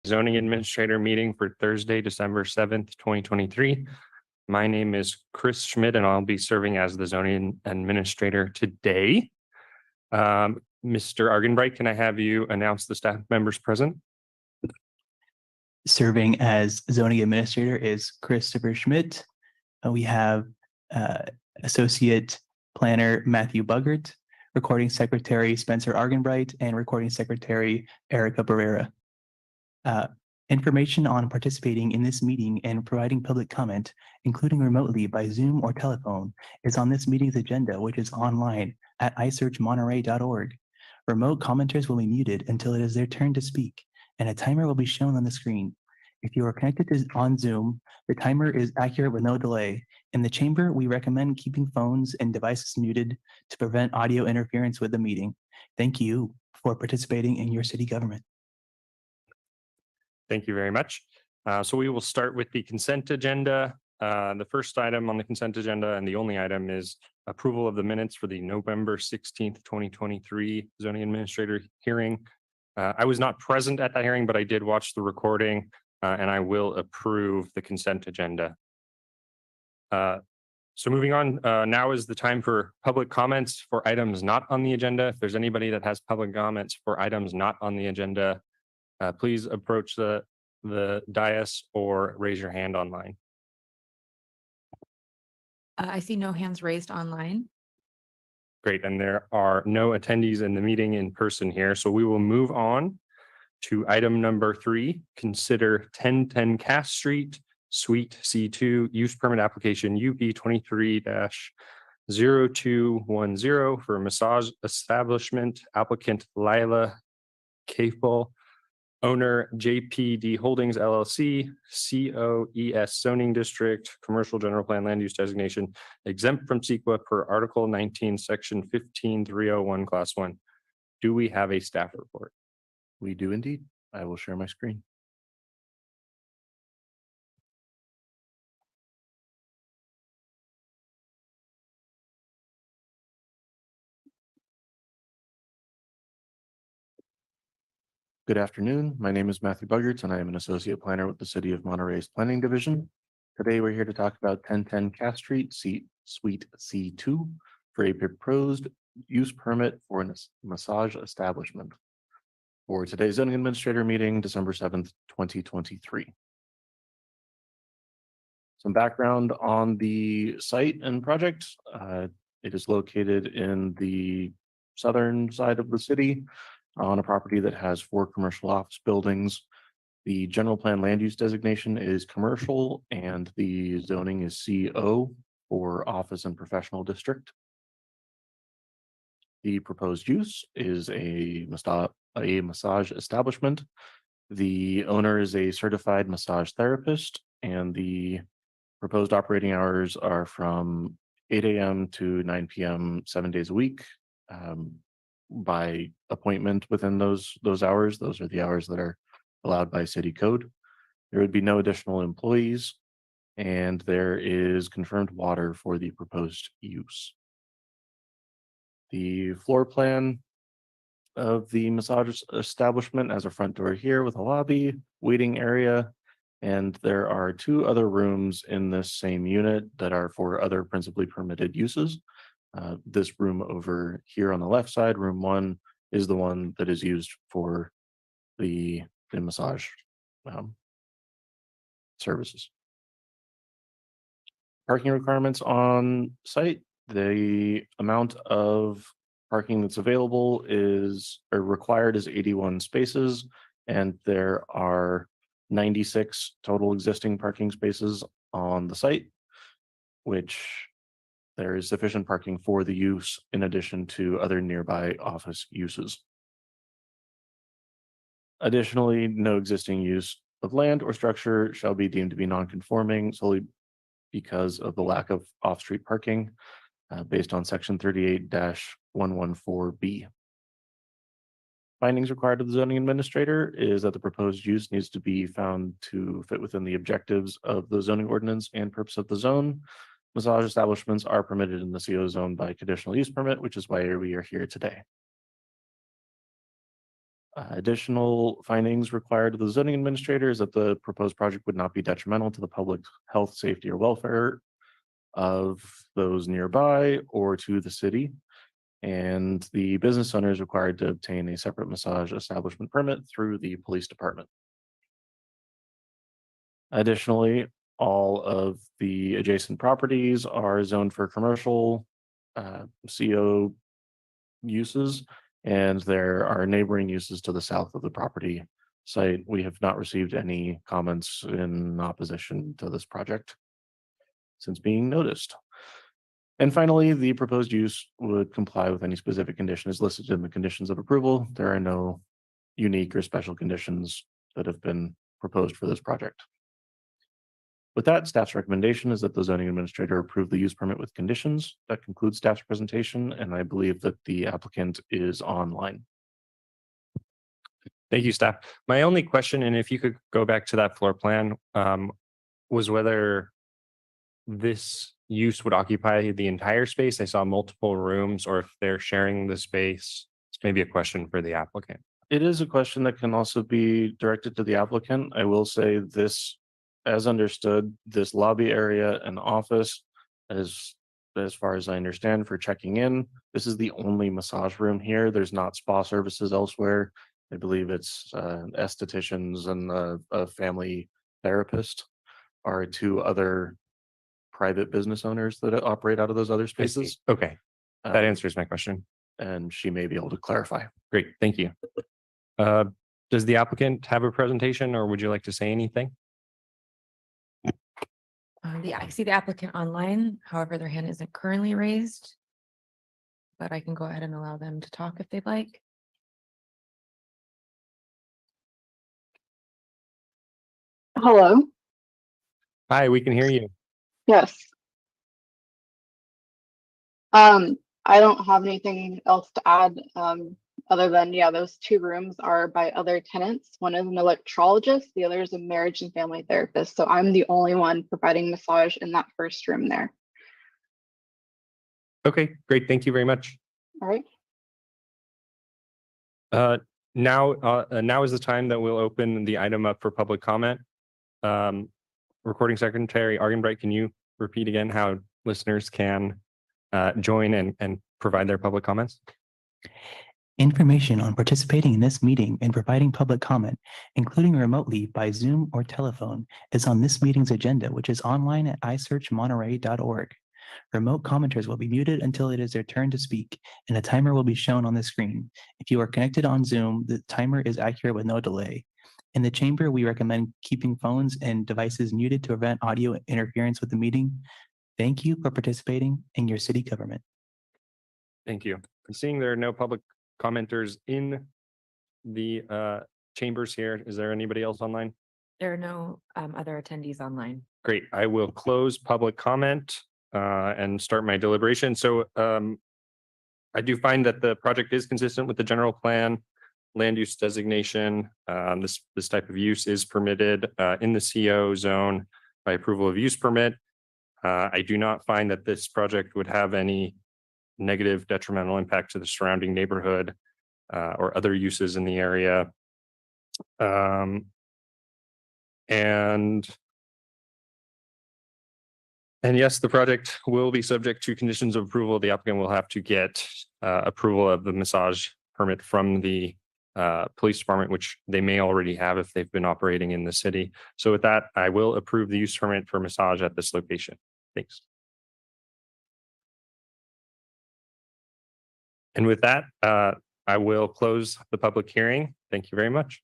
Zoning Administrator meeting for Thursday, December 7th, 2023. My name is Chris Schmidt, and I'll be serving as the zoning administrator today. Mr. Argenbright, can I have you announce the staff members present? Serving as zoning administrator is Christopher Schmidt. We have associate planner Matthew Buggart, recording secretary Spencer Argenbright, and recording secretary Erica Barrera. Information on participating in this meeting and providing public comment, including remotely by Zoom or telephone, is on this meeting's agenda, which is online at isearchmonterey.org. Remote commenters will be muted until it is their turn to speak, and a timer will be shown on the screen. If you are connected on Zoom, the timer is accurate with no delay. In the chamber, we recommend keeping phones and devices muted to prevent audio interference with the meeting. Thank you for participating in your city government. Thank you very much. So we will start with the consent agenda. The first item on the consent agenda and the only item is approval of the minutes for the November 16th, 2023 zoning administrator hearing. I was not present at that hearing, but I did watch the recording and I will approve the consent agenda. So moving on, now is the time for public comments for items not on the agenda. If there's anybody that has public comments for items not on the agenda, please approach the dais or raise your hand online. I see no hands raised online. Great, and there are no attendees in the meeting in person here, so we will move on to item number 3. Consider 1010 Cass Street, Suite C2, use permit application UP 23-0210 for a massage establishment, applicant Lila Kafel, owner JPD Holdings LLC, COES zoning district, commercial general plan land use designation, exempt from CEQA per Article 19, Section 15301, Class 1. Do we have a staff report? We do indeed. I will share my screen. Good afternoon. My name is Matthew Buggart, and I am an associate planner with the City of Monterey's Planning Division. Today, we're here to talk about 1010 Cass Street, Suite C2, for a proposed use permit for a massage establishment. For today's zoning administrator meeting, December 7th, 2023. Some background on the site and project. It is located in the southern side of the city on a property that has 4 commercial office buildings. The general plan land use designation is commercial and the zoning is CO for office and professional district. The proposed use is a massage establishment. The owner is a certified massage therapist, and the proposed operating hours are from 8 a.m. to 9 p.m. 7 days a week. By appointment within those hours. Those are the hours that are allowed by city code. There would be no additional employees, and there is confirmed water for the proposed use. The floor plan of the massage establishment has a front door here with a lobby, waiting area, and there are 2 other rooms in this same unit that are for other principally permitted uses. This room over here on the left side, room 1, is the one that is used for the massage services. Parking requirements on site. The amount of parking that's available or required is 81 spaces, and there are 96 total existing parking spaces on the site, which there is sufficient parking for the use in addition to other nearby office uses. Additionally, no existing use of land or structure shall be deemed to be non-conforming solely because of the lack of off-street parking based on section 38-114B. Findings required of the zoning administrator is that the proposed use needs to be found to fit within the objectives of the zoning ordinance and purpose of the zone. Massage establishments are permitted in the CO zone by conditional use permit, which is why we are here today. Additional findings required of the zoning administrator is that the proposed project would not be detrimental to the public health, safety, or welfare of those nearby or to the city. And the business owner is required to obtain a separate massage establishment permit through the police department. Additionally, all of the adjacent properties are zoned for commercial CO uses, and there are neighboring uses to the south of the property site. We have not received any comments in opposition to this project since being noticed. And finally, the proposed use would comply with any specific conditions listed in the conditions of approval. There are no unique or special conditions that have been proposed for this project. With that, staff's recommendation is that the zoning administrator approve the use permit with conditions. That concludes staff's presentation, and I believe that the applicant is online. Thank you, staff. My only question, and if you could go back to that floor plan, was whether this use would occupy the entire space. I saw multiple rooms, or if they're sharing the space. It's maybe a question for the applicant. It is a question that can also be directed to the applicant. I will say this, as understood, this lobby area and office, as far as I understand, for checking in, this is the only massage room here. There's not spa services elsewhere. I believe it's estheticians and a family therapist are two other private business owners that operate out of those other spaces. Okay, that Um, answers my question. And she may be able to clarify. Great, thank you. Does the applicant have a presentation, or would you like to say anything? I see the applicant online, however, their hand isn't currently raised. But I can go ahead and allow them to talk if they'd like. Hello. Hi, we can hear you. Yes. I don't have anything else to add, other than, yeah, those two rooms are by other tenants. One is an electrologist, the other is a marriage and family therapist. So I'm the only one providing massage in that first room there. Okay, great. Thank you very much. All right. Now is the time that we'll open the item up for public comment. Recording Secretary Argenbright, can you repeat again how listeners can join and provide their public comments? Information on participating in this meeting and providing public comment, including remotely by Zoom or telephone, is on this meeting's agenda, which is online at isearchmonterey.org. Remote commenters will be muted until it is their turn to speak, and a timer will be shown on the screen. If you are connected on Zoom, the timer is accurate with no delay. In the chamber, we recommend keeping phones and devices muted to prevent audio interference with the meeting. Thank you for participating in your city government. Thank you. Seeing there are no public commenters in the chambers here, is there anybody else online? There are no other attendees online. Great. I will close public comment and start my deliberation. So I do find that the project is consistent with the general plan, land use designation. This type of use is permitted in the CO zone by approval of use permit. I do not find that this project would have any negative detrimental impact to the surrounding neighborhood or other uses in the area. And yes, the project will be subject to conditions of approval. The applicant will have to get approval of the massage permit from the police department, which they may already have if they've been operating in the city. So with that, I will approve the use permit for massage at this location. Thanks. And with that, I will close the public hearing. Thank you very much.